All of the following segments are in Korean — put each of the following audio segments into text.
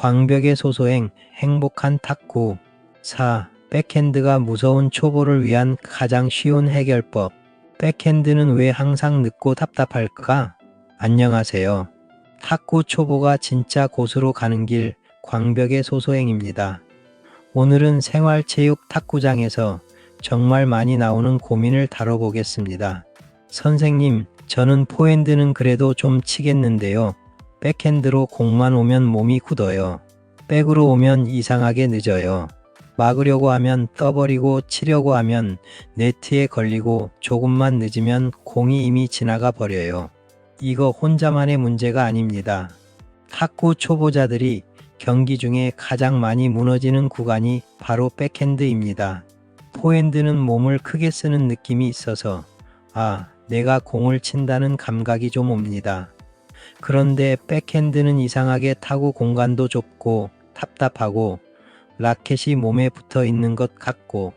광벽의 소소행, 행복한 탁구. 4. 백핸드가 무서운 초보를 위한 가장 쉬운 해결법. 백핸드는 왜 항상 늦고 답답할까? 안녕하세요. 탁구 초보가 진짜 고수로 가는 길, 광벽의 소소행입니다. 오늘은 생활체육 탁구장에서 정말 많이 나오는 고민을 다뤄보겠습니다. 선생님, 저는 포핸드는 그래도 좀 치겠는데요. 백핸드로 공만 오면 몸이 굳어요. 백으로 오면 이상하게 늦어요. 막으려고 하면 떠버리고 치려고 하면 네트에 걸리고 조금만 늦으면 공이 이미 지나가 버려요. 이거 혼자만의 문제가 아닙니다. 탁구 초보자들이 경기 중에 가장 많이 무너지는 구간이 바로 백핸드입니다. 포핸드는 몸을 크게 쓰는 느낌이 있어서 내가 공을 친다는 감각이 좀 옵니다. 그런데 백핸드는 이상하게 타구 공간도 좁고 답답하고 라켓이 몸에 붙어 있는 것 같고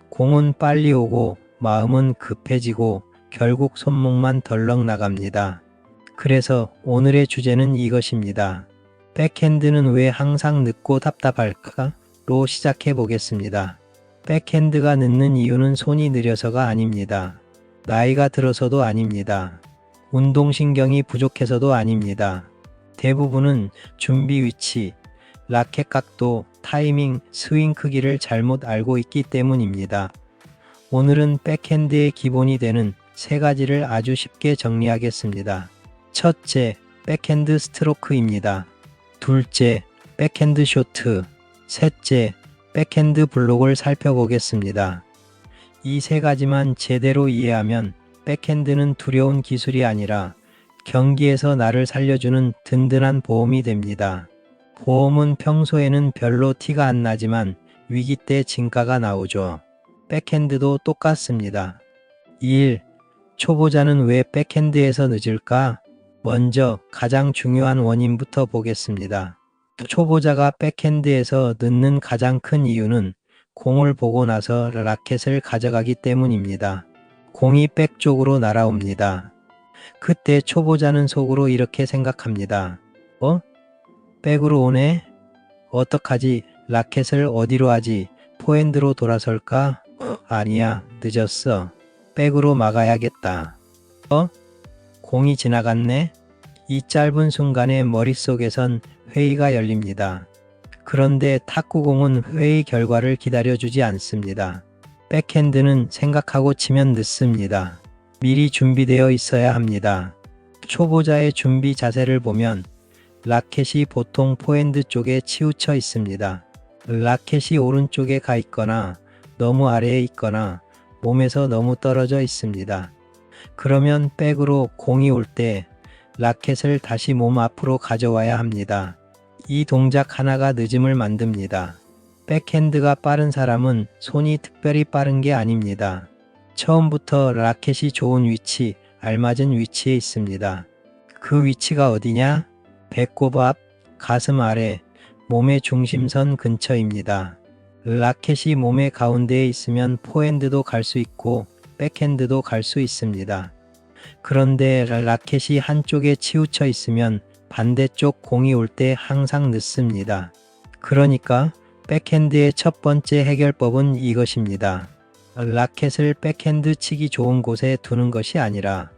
공은 빨리 오고 마음은 급해지고 결국 손목만 덜렁 나갑니다. 그래서 오늘의 주제는 이것입니다. 백핸드는 왜 항상 늦고 답답할까? 로 시작해 보겠습니다. 백핸드가 늦는 이유는 손이 느려서가 아닙니다. 나이가 들어서도 아닙니다. 운동신경이 부족해서도 아닙니다. 대부분은 준비 위치, 라켓 각도, 타이밍, 스윙 크기를 잘못 알고 있기 때문입니다. 오늘은 백핸드의 기본이 되는 세 가지를 아주 쉽게 정리하겠습니다. 첫째, 백핸드 스트로크입니다. 둘째, 백핸드 쇼트. 셋째, 백핸드 블록을 살펴보겠습니다. 이 세 가지만 제대로 이해하면 백핸드는 두려운 기술이 아니라 경기에서 나를 살려주는 든든한 보험이 됩니다. 보험은 평소에는 별로 티가 안 나지만 위기 때 진가가 나오죠. 백핸드도 똑같습니다. 1. 초보자는 왜 백핸드에서 늦을까? 먼저 가장 중요한 원인부터 보겠습니다. 초보자가 백핸드에서 늦는 가장 큰 이유는 공을 보고 나서 라켓을 가져가기 때문입니다. 공이 백 쪽으로 날아옵니다. 그때 초보자는 속으로 이렇게 생각합니다. 백으로 오네? 어떡하지? 라켓을 어디로 하지? 포핸드로 돌아설까? 아니야, 늦었어. 백으로 막아야겠다. 공이 지나갔네? 이 짧은 순간에 머릿속에선 회의가 열립니다. 그런데 탁구공은 회의 결과를 기다려주지 않습니다. 백핸드는 생각하고 치면 늦습니다. 미리 준비되어 있어야 합니다. 초보자의 준비 자세를 보면 라켓이 보통 포핸드 쪽에 치우쳐 있습니다. 라켓이 오른쪽에 가 있거나 너무 아래에 있거나 몸에서 너무 떨어져 있습니다. 그러면 백으로 공이 올 때 라켓을 다시 몸 앞으로 가져와야 합니다. 이 동작 하나가 늦음을 만듭니다. 백핸드가 빠른 사람은 손이 특별히 빠른 게 아닙니다. 처음부터 라켓이 좋은 위치, 알맞은 위치에 있습니다. 그 위치가 어디냐? 배꼽 앞, 가슴 아래, 몸의 중심선 근처입니다. 라켓이 몸의 가운데에 있으면 포핸드도 갈 수 있고 백핸드도 갈 수 있습니다. 그런데 라켓이 한쪽에 치우쳐 있으면 반대쪽 공이 올 때 항상 늦습니다. 그러니까 백핸드의 첫 번째 해결법은 이것입니다. 라켓을 백핸드 치기 좋은 곳에 두는 것이 아니라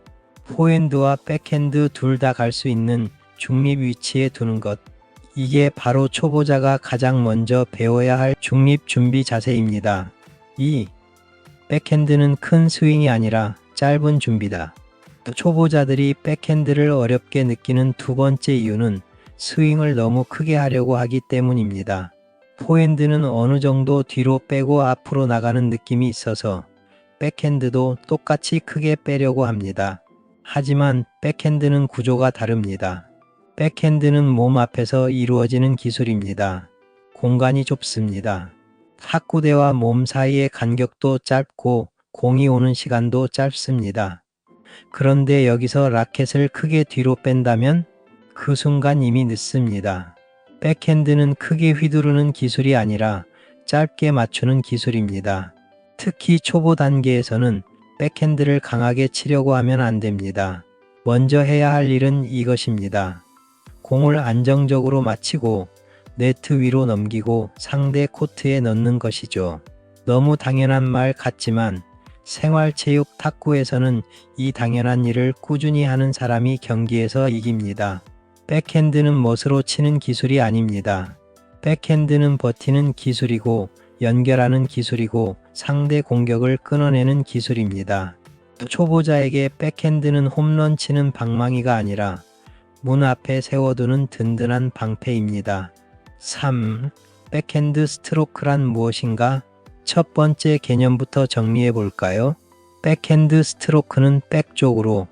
포핸드와 백핸드 둘 다 갈 수 있는 중립 위치에 두는 것. 이게 바로 초보자가 가장 먼저 배워야 할 중립 준비 자세입니다. 2. 백핸드는 큰 스윙이 아니라 짧은 준비다. 초보자들이 백핸드를 어렵게 느끼는 두 번째 이유는 스윙을 너무 크게 하려고 하기 때문입니다. 포핸드는 어느 정도 뒤로 빼고 앞으로 나가는 느낌이 있어서 백핸드도 똑같이 크게 빼려고 합니다. 하지만 백핸드는 구조가 다릅니다. 백핸드는 몸 앞에서 이루어지는 기술입니다. 공간이 좁습니다. 탁구대와 몸 사이의 간격도 짧고 공이 오는 시간도 짧습니다. 그런데 여기서 라켓을 크게 뒤로 뺀다면 그 순간 이미 늦습니다. 백핸드는 크게 휘두르는 기술이 아니라 짧게 맞추는 기술입니다. 특히 초보 단계에서는 백핸드를 강하게 치려고 하면 안 됩니다. 먼저 해야 할 일은 이것입니다. 공을 안정적으로 맞히고 네트 위로 넘기고 상대 코트에 넣는 것이죠. 너무 당연한 말 같지만 생활체육 탁구에서는 이 당연한 일을 꾸준히 하는 사람이 경기에서 이깁니다. 백핸드는 멋으로 치는 기술이 아닙니다. 백핸드는 버티는 기술이고 연결하는 기술이고 상대 공격을 끊어내는 기술입니다. 초보자에게 백핸드는 홈런 치는 방망이가 아니라 문 앞에 세워두는 든든한 방패입니다. 3. 백핸드 스트로크란 무엇인가? 첫 번째 개념부터 정리해 볼까요? 백핸드 스트로크는 백 쪽으로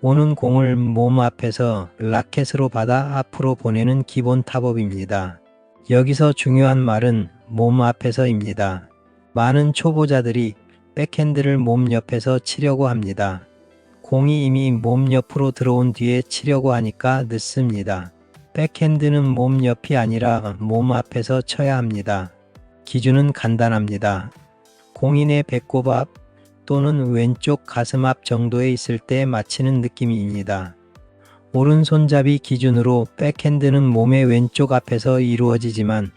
오는 공을 몸 앞에서 라켓으로 받아 앞으로 보내는 기본 타법입니다. 여기서 중요한 말은 몸 앞에서입니다. 많은 초보자들이 백핸드를 몸 옆에서 치려고 합니다. 공이 이미 몸 옆으로 들어온 뒤에 치려고 하니까 늦습니다. 백핸드는 몸 옆이 아니라 몸 앞에서 쳐야 합니다. 기준은 간단합니다. 공이 내 배꼽 앞 또는 왼쪽 가슴 앞 정도에 있을 때 맞히는 느낌입니다. 오른손잡이 기준으로 백핸드는 몸의 왼쪽 앞에서 이루어지지만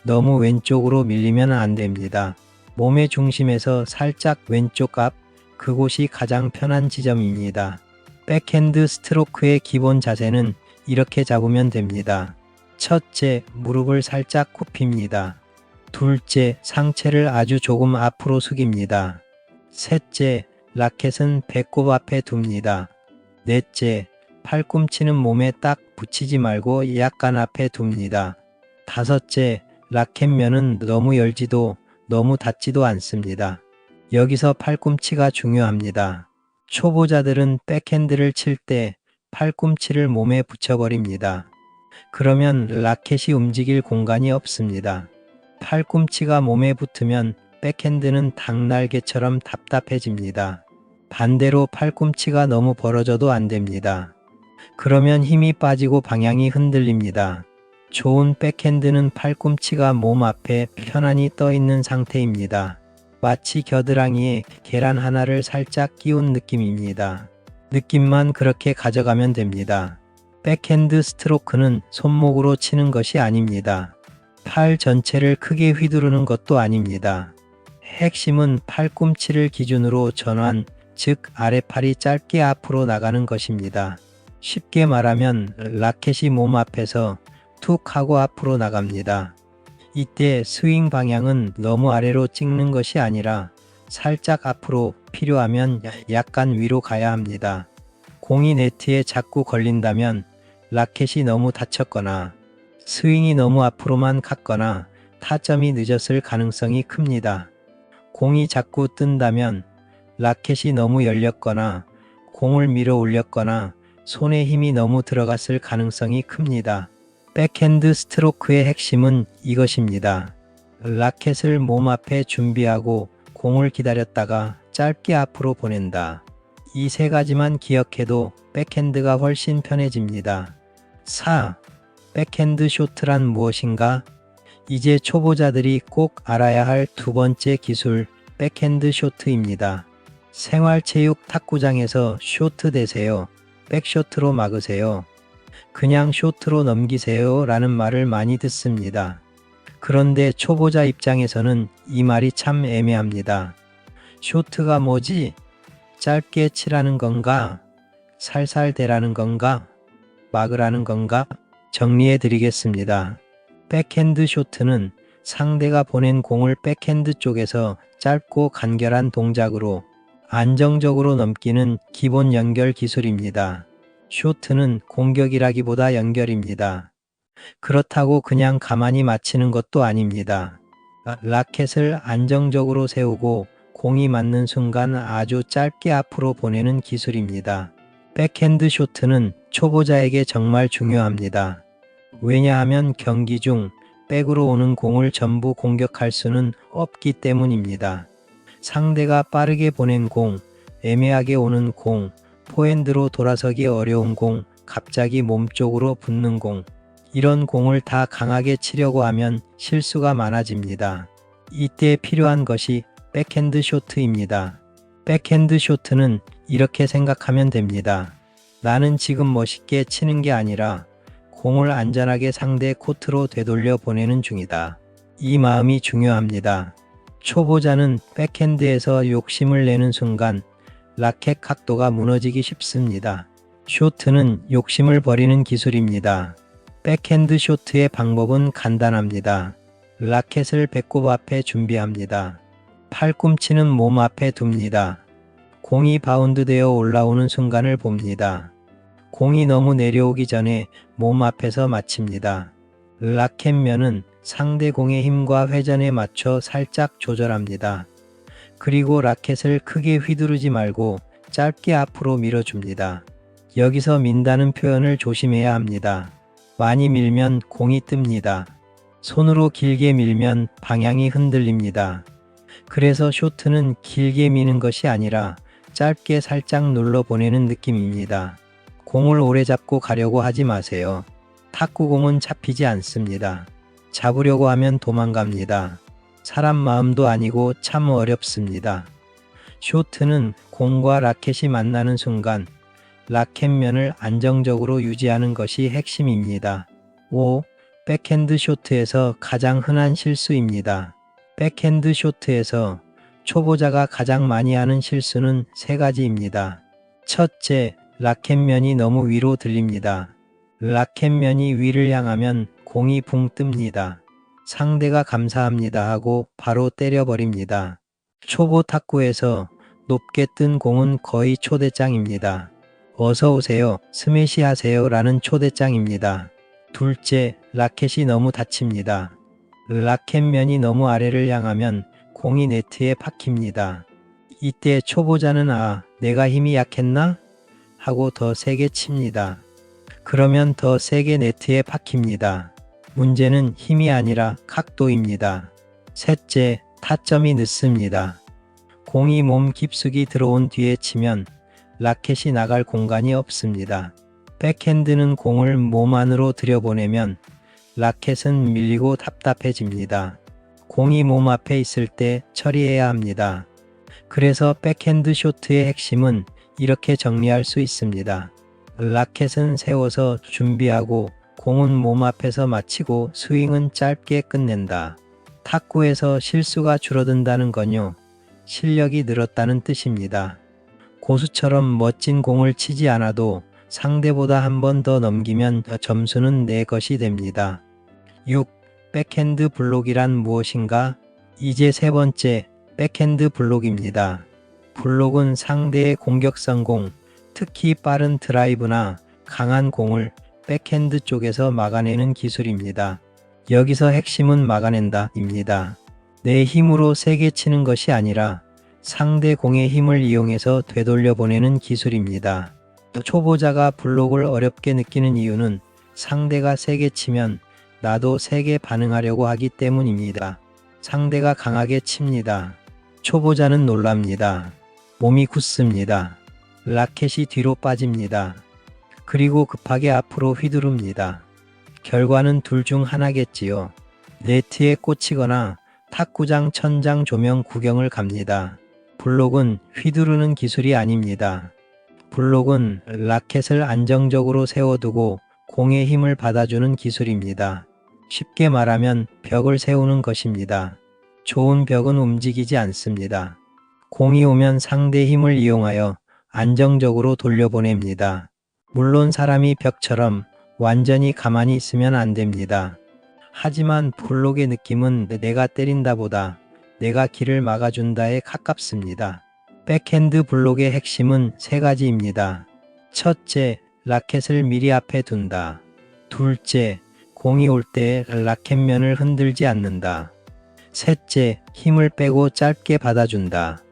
너무 왼쪽으로 밀리면 안 됩니다. 몸의 중심에서 살짝 왼쪽 앞, 그곳이 가장 편한 지점입니다. 백핸드 스트로크의 기본 자세는 이렇게 잡으면 됩니다. 첫째, 무릎을 살짝 굽힙니다. 둘째, 상체를 아주 조금 앞으로 숙입니다. 셋째, 라켓은 배꼽 앞에 둡니다. 넷째, 팔꿈치는 몸에 딱 붙이지 말고 약간 앞에 둡니다. 다섯째, 라켓면은 너무 열지도 너무 닫지도 않습니다. 여기서 팔꿈치가 중요합니다. 초보자들은 백핸드를 칠 때 팔꿈치를 몸에 붙여버립니다. 그러면 라켓이 움직일 공간이 없습니다. 팔꿈치가 몸에 붙으면 백핸드는 닭날개처럼 답답해집니다. 반대로 팔꿈치가 너무 벌어져도 안 됩니다. 그러면 힘이 빠지고 방향이 흔들립니다. 좋은 백핸드는 팔꿈치가 몸 앞에 편안히 떠 있는 상태입니다. 마치 겨드랑이에 계란 하나를 살짝 끼운 느낌입니다. 느낌만 그렇게 가져가면 됩니다. 백핸드 스트로크는 손목으로 치는 것이 아닙니다. 팔 전체를 크게 휘두르는 것도 아닙니다. 핵심은 팔꿈치를 기준으로 전환, 즉 아래팔이 짧게 앞으로 나가는 것입니다. 쉽게 말하면 라켓이 몸 앞에서 툭 하고 앞으로 나갑니다. 이때 스윙 방향은 너무 아래로 찍는 것이 아니라 살짝 앞으로, 필요하면 약간 위로 가야 합니다. 공이 네트에 자꾸 걸린다면 라켓이 너무 다쳤거나 스윙이 너무 앞으로만 갔거나 타점이 늦었을 가능성이 큽니다. 공이 자꾸 뜬다면 라켓이 너무 열렸거나 공을 밀어 올렸거나 손에 힘이 너무 들어갔을 가능성이 큽니다. 백핸드 스트로크의 핵심은 이것입니다. 라켓을 몸 앞에 준비하고 공을 기다렸다가 짧게 앞으로 보낸다. 이 세 가지만 기억해도 백핸드가 훨씬 편해집니다. 4. 백핸드 쇼트란 무엇인가? 이제 초보자들이 꼭 알아야 할 두 번째 기술, 백핸드 쇼트입니다. 생활체육 탁구장에서 쇼트 대세요. 백쇼트로 막으세요. 그냥 쇼트로 넘기세요 라는 말을 많이 듣습니다. 그런데 초보자 입장에서는 이 말이 참 애매합니다. 쇼트가 뭐지? 짧게 치라는 건가? 살살 대라는 건가? 막으라는 건가? 정리해 드리겠습니다. 백핸드 쇼트는 상대가 보낸 공을 백핸드 쪽에서 짧고 간결한 동작으로 안정적으로 넘기는 기본 연결 기술입니다. 쇼트는 공격이라기보다 연결입니다. 그렇다고 그냥 가만히 맞히는 것도 아닙니다. 라켓을 안정적으로 세우고 공이 맞는 순간 아주 짧게 앞으로 보내는 기술입니다. 백핸드 쇼트는 초보자에게 정말 중요합니다. 왜냐하면 경기 중 백으로 오는 공을 전부 공격할 수는 없기 때문입니다. 상대가 빠르게 보낸 공, 애매하게 오는 공, 포핸드로 돌아서기 어려운 공, 갑자기 몸쪽으로 붙는 공, 이런 공을 다 강하게 치려고 하면 실수가 많아집니다. 이때 필요한 것이 백핸드 쇼트입니다. 백핸드 쇼트는 이렇게 생각하면 됩니다. 나는 지금 멋있게 치는 게 아니라 공을 안전하게 상대 코트로 되돌려 보내는 중이다. 이 마음이 중요합니다. 초보자는 백핸드에서 욕심을 내는 순간 라켓 각도가 무너지기 쉽습니다. 쇼트는 욕심을 버리는 기술입니다. 백핸드 쇼트의 방법은 간단합니다. 라켓을 배꼽 앞에 준비합니다. 팔꿈치는 몸 앞에 둡니다. 공이 바운드되어 올라오는 순간을 봅니다. 공이 너무 내려오기 전에 몸 앞에서 맞춥니다. 라켓면은 상대 공의 힘과 회전에 맞춰 살짝 조절합니다. 그리고 라켓을 크게 휘두르지 말고 짧게 앞으로 밀어줍니다. 여기서 민다는 표현을 조심해야 합니다. 많이 밀면 공이 뜹니다. 손으로 길게 밀면 방향이 흔들립니다. 그래서 쇼트는 길게 미는 것이 아니라 짧게 살짝 눌러 보내는 느낌입니다. 공을 오래 잡고 가려고 하지 마세요. 탁구공은 잡히지 않습니다. 잡으려고 하면 도망갑니다. 사람 마음도 아니고 참 어렵습니다. 쇼트는 공과 라켓이 만나는 순간 라켓면을 안정적으로 유지하는 것이 핵심입니다. 5. 백핸드 쇼트에서 가장 흔한 실수입니다. 백핸드 쇼트에서 초보자가 가장 많이 하는 실수는 세 가지입니다. 첫째, 라켓면이 너무 위로 들립니다. 라켓면이 위를 향하면 공이 붕 뜹니다. 상대가 감사합니다 하고 바로 때려버립니다. 초보 탁구에서 높게 뜬 공은 거의 초대장입니다. 어서 오세요, 스매시 하세요 라는 초대장입니다. 둘째, 라켓이 너무 닫힙니다. 라켓면이 너무 아래를 향하면 공이 네트에 박힙니다. 이때 초보자는 내가 힘이 약했나? 하고 더 세게 칩니다. 그러면 더 세게 네트에 박힙니다. 문제는 힘이 아니라 각도입니다. 셋째, 타점이 늦습니다. 공이 몸 깊숙이 들어온 뒤에 치면 라켓이 나갈 공간이 없습니다. 백핸드는 공을 몸 안으로 들여보내면 라켓은 밀리고 답답해집니다. 공이 몸 앞에 있을 때 처리해야 합니다. 그래서 백핸드 쇼트의 핵심은 이렇게 정리할 수 있습니다. 라켓은 세워서 준비하고 공은 몸 앞에서 마치고 스윙은 짧게 끝낸다. 탁구에서 실수가 줄어든다는 건요, 실력이 늘었다는 뜻입니다. 고수처럼 멋진 공을 치지 않아도 상대보다 한 번 더 넘기면 점수는 내 것이 됩니다. 6. 백핸드 블록이란 무엇인가? 이제 세 번째, 백핸드 블록입니다. 블록은 상대의 공격성 공, 특히 빠른 드라이브나 강한 공을 백핸드 쪽에서 막아내는 기술입니다. 여기서 핵심은 막아낸다입니다. 내 힘으로 세게 치는 것이 아니라 상대 공의 힘을 이용해서 되돌려 보내는 기술입니다. 초보자가 블록을 어렵게 느끼는 이유는 상대가 세게 치면 나도 세게 반응하려고 하기 때문입니다. 상대가 강하게 칩니다. 초보자는 놀랍니다. 몸이 굳습니다. 라켓이 뒤로 빠집니다. 그리고 급하게 앞으로 휘두릅니다. 결과는 둘 중 하나겠지요. 네트에 꽂히거나 탁구장 천장 조명 구경을 갑니다. 블록은 휘두르는 기술이 아닙니다. 블록은 라켓을 안정적으로 세워두고 공의 힘을 받아주는 기술입니다. 쉽게 말하면 벽을 세우는 것입니다. 좋은 벽은 움직이지 않습니다. 공이 오면 상대 힘을 이용하여 안정적으로 돌려보냅니다. 물론 사람이 벽처럼 완전히 가만히 있으면 안 됩니다. 하지만 블록의 느낌은 내가 때린다보다 내가 길을 막아준다에 가깝습니다. 백핸드 블록의 핵심은 세 가지입니다. 첫째, 라켓을 미리 앞에 둔다. 둘째, 공이 올 때 라켓면을 흔들지 않는다. 셋째, 힘을 빼고 짧게 받아준다.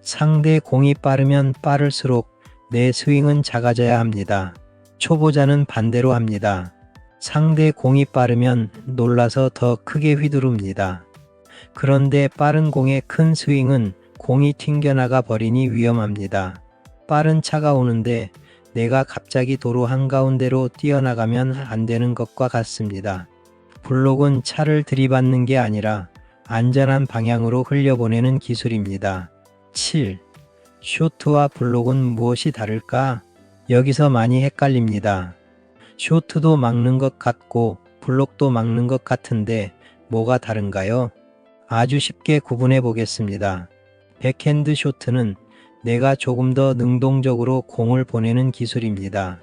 상대 공이 빠르면 빠를수록 내 스윙은 작아져야 합니다. 초보자는 반대로 합니다. 상대 공이 빠르면 놀라서 더 크게 휘두릅니다. 그런데 빠른 공의 큰 스윙은 공이 튕겨나가 버리니 위험합니다. 빠른 차가 오는데 내가 갑자기 도로 한가운데로 뛰어나가면 안 되는 것과 같습니다. 블록은 차를 들이받는 게 아니라 안전한 방향으로 흘려보내는 기술입니다. 7. 쇼트와 블록은 무엇이 다를까? 여기서 많이 헷갈립니다. 쇼트도 막는 것 같고 블록도 막는 것 같은데 뭐가 다른가요? 아주 쉽게 구분해 보겠습니다. 백핸드 쇼트는 내가 조금 더 능동적으로 공을 보내는 기술입니다.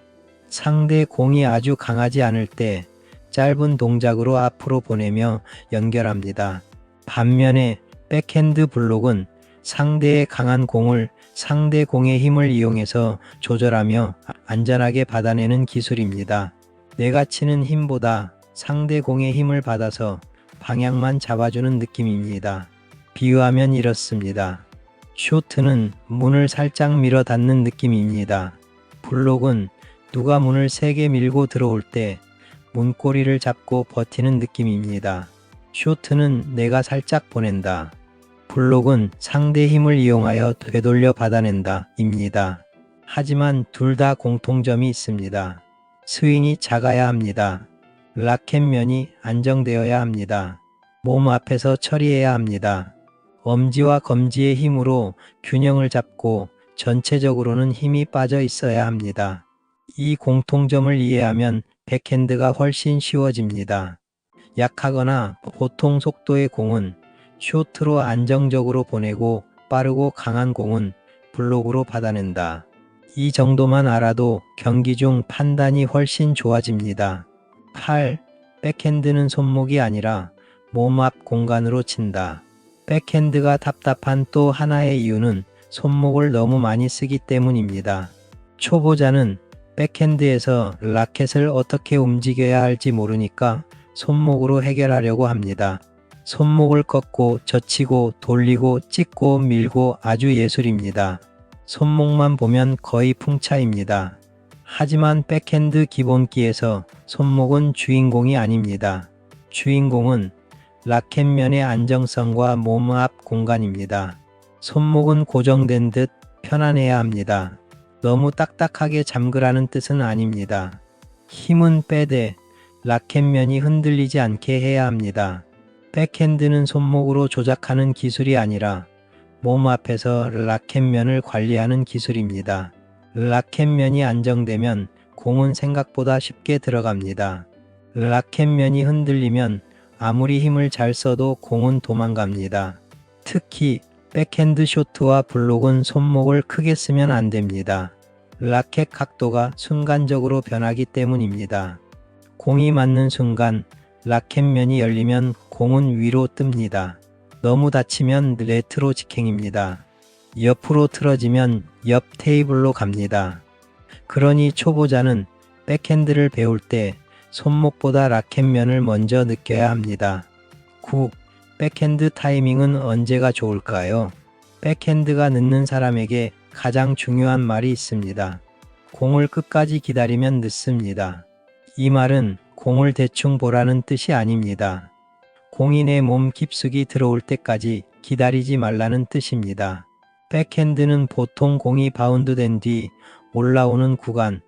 상대 공이 아주 강하지 않을 때 짧은 동작으로 앞으로 보내며 연결합니다. 반면에 백핸드 블록은 상대의 강한 공을 상대 공의 힘을 이용해서 조절하며 안전하게 받아내는 기술입니다. 내가 치는 힘보다 상대 공의 힘을 받아서 방향만 잡아주는 느낌입니다. 비유하면 이렇습니다. 쇼트는 문을 살짝 밀어 닫는 느낌입니다. 블록은 누가 문을 세게 밀고 들어올 때 문고리를 잡고 버티는 느낌입니다. 쇼트는 내가 살짝 보낸다. 블록은 상대 힘을 이용하여 되돌려 받아낸다 입니다. 하지만 둘 다 공통점이 있습니다. 스윙이 작아야 합니다. 라켓면이 안정되어야 합니다. 몸 앞에서 처리해야 합니다. 엄지와 검지의 힘으로 균형을 잡고 전체적으로는 힘이 빠져 있어야 합니다. 이 공통점을 이해하면 백핸드가 훨씬 쉬워집니다. 약하거나 보통 속도의 공은 쇼트로 안정적으로 보내고 빠르고 강한 공은 블록으로 받아낸다. 이 정도만 알아도 경기 중 판단이 훨씬 좋아집니다. 8. 백핸드는 손목이 아니라 몸 앞 공간으로 친다. 백핸드가 답답한 또 하나의 이유는 손목을 너무 많이 쓰기 때문입니다. 초보자는 백핸드에서 라켓을 어떻게 움직여야 할지 모르니까 손목으로 해결하려고 합니다. 손목을 꺾고 젖히고 돌리고 찍고 밀고 아주 예술입니다. 손목만 보면 거의 풍차입니다. 하지만 백핸드 기본기에서 손목은 주인공이 아닙니다. 주인공은 라켓면의 안정성과 몸 앞 공간입니다. 손목은 고정된 듯 편안해야 합니다. 너무 딱딱하게 잠그라는 뜻은 아닙니다. 힘은 빼되 라켓면이 흔들리지 않게 해야 합니다. 백핸드는 손목으로 조작하는 기술이 아니라 몸 앞에서 라켓면을 관리하는 기술입니다. 라켓면이 안정되면 공은 생각보다 쉽게 들어갑니다. 라켓면이 흔들리면 아무리 힘을 잘 써도 공은 도망갑니다. 특히 백핸드 쇼트와 블록은 손목을 크게 쓰면 안 됩니다. 라켓 각도가 순간적으로 변하기 때문입니다. 공이 맞는 순간 라켓면이 열리면 공은 위로 뜹니다. 너무 다치면 레트로 직행입니다. 옆으로 틀어지면 옆 테이블로 갑니다. 그러니 초보자는 백핸드를 배울 때 손목보다 라켓면을 먼저 느껴야 합니다. 9. 백핸드 타이밍은 언제가 좋을까요? 백핸드가 늦는 사람에게 가장 중요한 말이 있습니다. 공을 끝까지 기다리면 늦습니다. 이 말은 공을 대충 보라는 뜻이 아닙니다. 공이 내 몸 깊숙이 들어올 때까지 기다리지 말라는 뜻입니다. 백핸드는 보통 공이 바운드된 뒤 올라오는 구간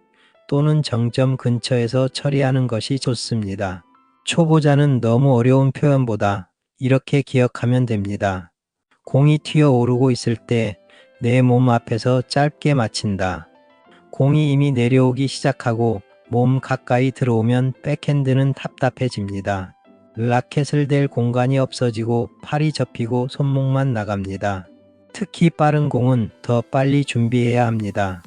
또는 정점 근처에서 처리하는 것이 좋습니다. 초보자는 너무 어려운 표현보다 이렇게 기억하면 됩니다. 공이 튀어오르고 있을 때 내 몸 앞에서 짧게 맞힌다. 공이 이미 내려오기 시작하고 몸 가까이 들어오면 백핸드는 답답해집니다. 라켓을 댈 공간이 없어지고 팔이 접히고 손목만 나갑니다. 특히 빠른 공은 더 빨리 준비해야 합니다.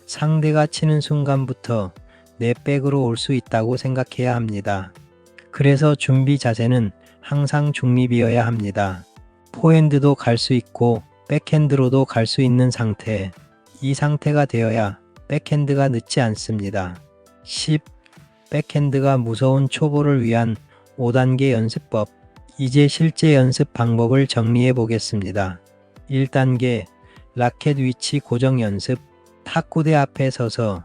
상대가 치는 순간부터 내 백으로 올 수 있다고 생각해야 합니다. 그래서 준비 자세는 항상 중립이어야 합니다. 포핸드도 갈 수 있고 백핸드로도 갈 수 있는 상태. 이 상태가 되어야 백핸드가 늦지 않습니다. 10. 백핸드가 무서운 초보를 위한 5단계 연습법. 이제 실제 연습 방법을 정리해 보겠습니다. 1단계 라켓 위치 고정 연습. 탁구대 앞에 서서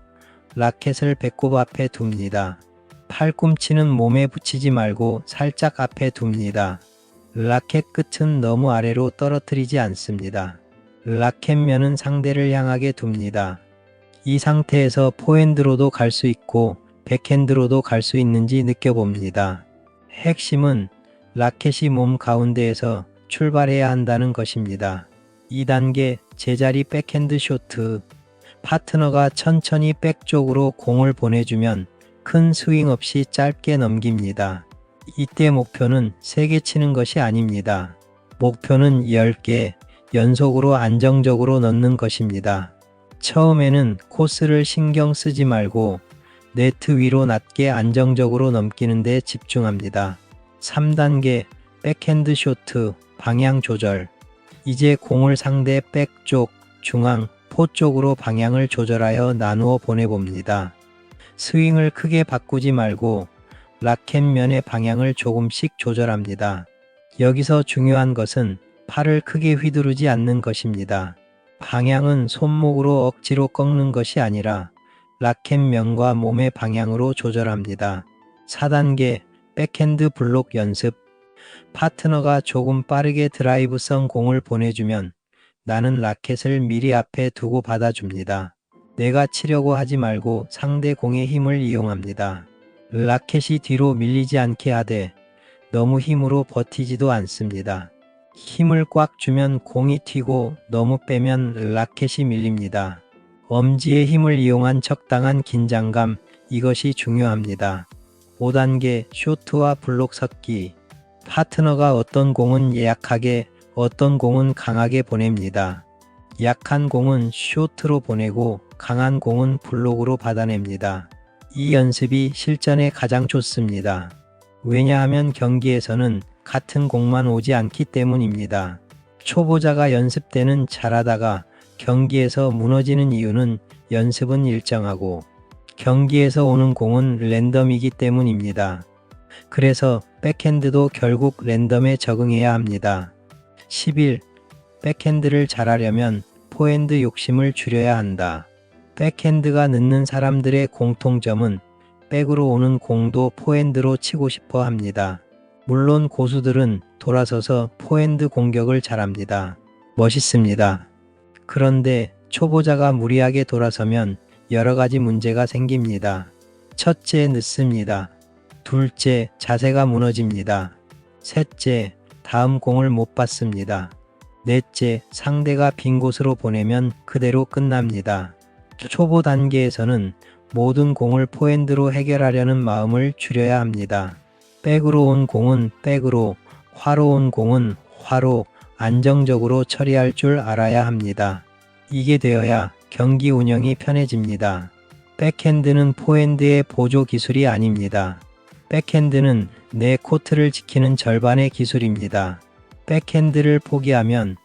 라켓을 배꼽 앞에 둡니다. 팔꿈치는 몸에 붙이지 말고 살짝 앞에 둡니다. 라켓 끝은 너무 아래로 떨어뜨리지 않습니다. 라켓면은 상대를 향하게 둡니다. 이 상태에서 포핸드로도 갈 수 있고 백핸드로도 갈 수 있는지 느껴봅니다. 핵심은 라켓이 몸 가운데에서 출발해야 한다는 것입니다. 2단계 제자리 백핸드 쇼트. 파트너가 천천히 백 쪽으로 공을 보내주면 큰 스윙 없이 짧게 넘깁니다. 이때 목표는 3개 치는 것이 아닙니다. 목표는 10개 연속으로 안정적으로 넣는 것입니다. 처음에는 코스를 신경 쓰지 말고 네트 위로 낮게 안정적으로 넘기는 데 집중합니다. 3단계 백핸드 쇼트 방향 조절. 이제 공을 상대 백 쪽, 중앙, 포 쪽으로 방향을 조절하여 나누어 보내봅니다. 스윙을 크게 바꾸지 말고 라켓 면의 방향을 조금씩 조절합니다. 여기서 중요한 것은 팔을 크게 휘두르지 않는 것입니다. 방향은 손목으로 억지로 꺾는 것이 아니라 라켓 면과 몸의 방향으로 조절합니다. 4단계 백핸드 블록 연습. 파트너가 조금 빠르게 드라이브성 공을 보내주면 나는 라켓을 미리 앞에 두고 받아줍니다. 내가 치려고 하지 말고 상대 공의 힘을 이용합니다. 라켓이 뒤로 밀리지 않게 하되 너무 힘으로 버티지도 않습니다. 힘을 꽉 주면 공이 튀고 너무 빼면 라켓이 밀립니다. 엄지의 힘을 이용한 적당한 긴장감, 이것이 중요합니다. 5단계 쇼트와 블록 섞기. 파트너가 어떤 공은 약하게, 어떤 공은 강하게 보냅니다. 약한 공은 쇼트로 보내고 강한 공은 블록으로 받아냅니다. 이 연습이 실전에 가장 좋습니다. 왜냐하면 경기에서는 같은 공만 오지 않기 때문입니다. 초보자가 연습 때는 잘하다가 경기에서 무너지는 이유는 연습은 일정하고 경기에서 오는 공은 랜덤이기 때문입니다. 그래서 백핸드도 결국 랜덤에 적응해야 합니다. 11. 백핸드를 잘하려면 포핸드 욕심을 줄여야 한다. 백핸드가 늦는 사람들의 공통점은 백으로 오는 공도 포핸드로 치고 싶어 합니다. 물론 고수들은 돌아서서 포핸드 공격을 잘합니다. 멋있습니다. 그런데 초보자가 무리하게 돌아서면 여러 가지 문제가 생깁니다. 첫째, 늦습니다. 둘째, 자세가 무너집니다. 셋째, 다음 공을 못 받습니다. 넷째, 상대가 빈 곳으로 보내면 그대로 끝납니다. 초보 단계에서는 모든 공을 포핸드로 해결하려는 마음을 줄여야 합니다. 백으로 온 공은 백으로, 화로 온 공은 화로 안정적으로 처리할 줄 알아야 합니다. 이게 되어야 경기 운영이 편해집니다. 백핸드는 포핸드의 보조 기술이 아닙니다. 백핸드는 내 코트를 지키는 절반의 기술입니다. 백핸드를 포기하면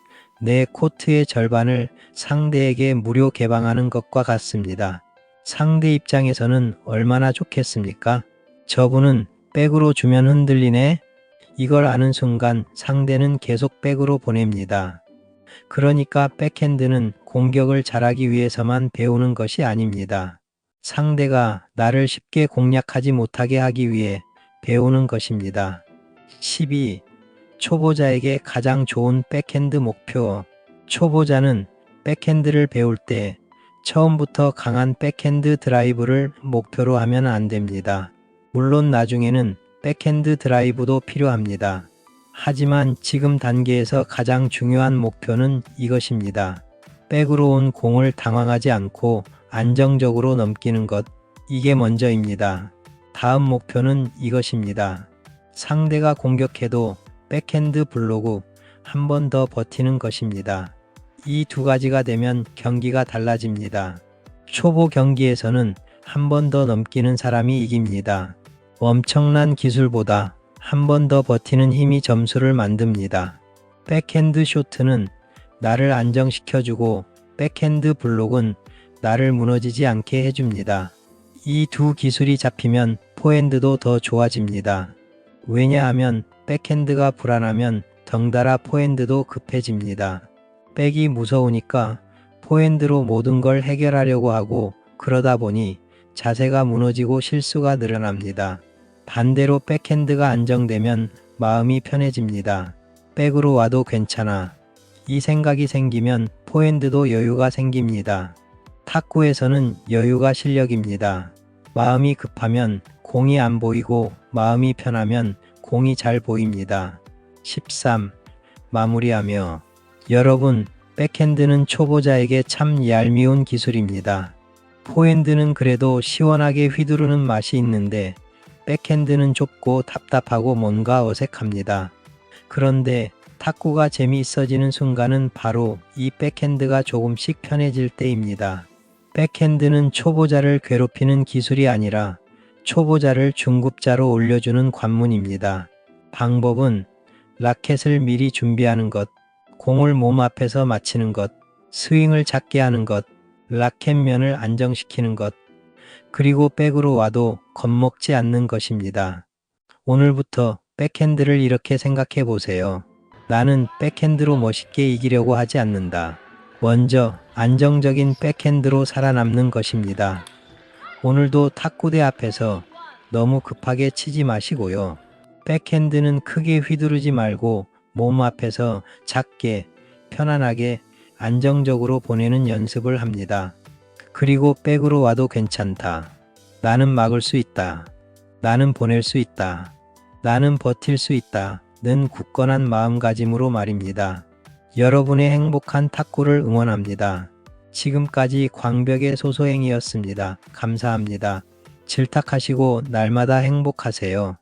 내 코트의 절반을 상대에게 무료 개방하는 것과 같습니다. 상대 입장에서는 얼마나 좋겠습니까? 저분은 백으로 주면 흔들리네? 이걸 아는 순간 상대는 계속 백으로 보냅니다. 그러니까 백핸드는 공격을 잘하기 위해서만 배우는 것이 아닙니다. 상대가 나를 쉽게 공략하지 못하게 하기 위해 배우는 것입니다. 12. 초보자에게 가장 좋은 백핸드 목표. 초보자는 백핸드를 배울 때 처음부터 강한 백핸드 드라이브를 목표로 하면 안 됩니다. 물론 나중에는 백핸드 드라이브도 필요합니다. 하지만 지금 단계에서 가장 중요한 목표는 이것입니다. 백으로 온 공을 당황하지 않고 안정적으로 넘기는 것, 이게 먼저입니다. 다음 목표는 이것입니다. 상대가 공격해도 백핸드 블로그 한 번 더 버티는 것입니다. 이 두 가지가 되면 경기가 달라집니다. 초보 경기에서는 한 번 더 넘기는 사람이 이깁니다. 엄청난 기술보다 한 번 더 버티는 힘이 점수를 만듭니다. 백핸드 쇼트는 나를 안정시켜주고 백핸드 블록은 나를 무너지지 않게 해줍니다. 이 두 기술이 잡히면 포핸드도 더 좋아집니다. 왜냐하면 백핸드가 불안하면 덩달아 포핸드도 급해집니다. 백이 무서우니까 포핸드로 모든 걸 해결하려고 하고 그러다 보니 자세가 무너지고 실수가 늘어납니다. 반대로 백핸드가 안정되면 마음이 편해집니다. 백으로 와도 괜찮아. 이 생각이 생기면 포핸드도 여유가 생깁니다. 탁구에서는 여유가 실력입니다. 마음이 급하면 공이 안 보이고 마음이 편하면 공이 잘 보입니다. 13. 마무리하며 여러분, 백핸드는 초보자에게 참 얄미운 기술입니다. 포핸드는 그래도 시원하게 휘두르는 맛이 있는데 백핸드는 좁고 답답하고 뭔가 어색합니다. 그런데 탁구가 재미있어지는 순간은 바로 이 백핸드가 조금씩 편해질 때입니다. 백핸드는 초보자를 괴롭히는 기술이 아니라 초보자를 중급자로 올려주는 관문입니다. 방법은 라켓을 미리 준비하는 것, 공을 몸 앞에서 맞히는 것, 스윙을 작게 하는 것, 라켓면을 안정시키는 것, 그리고 백으로 와도 겁먹지 않는 것입니다. 오늘부터 백핸드를 이렇게 생각해 보세요. 나는 백핸드로 멋있게 이기려고 하지 않는다. 먼저 안정적인 백핸드로 살아남는 것입니다. 오늘도 탁구대 앞에서 너무 급하게 치지 마시고요. 백핸드는 크게 휘두르지 말고 몸 앞에서 작게, 편안하게, 안정적으로 보내는 연습을 합니다. 그리고 백으로 와도 괜찮다. 나는 막을 수 있다. 나는 보낼 수 있다. 나는 버틸 수 있다. 는 굳건한 마음가짐으로 말입니다. 여러분의 행복한 탁구를 응원합니다. 지금까지 광벽의 소소행이었습니다. 감사합니다. 질탁하시고 날마다 행복하세요.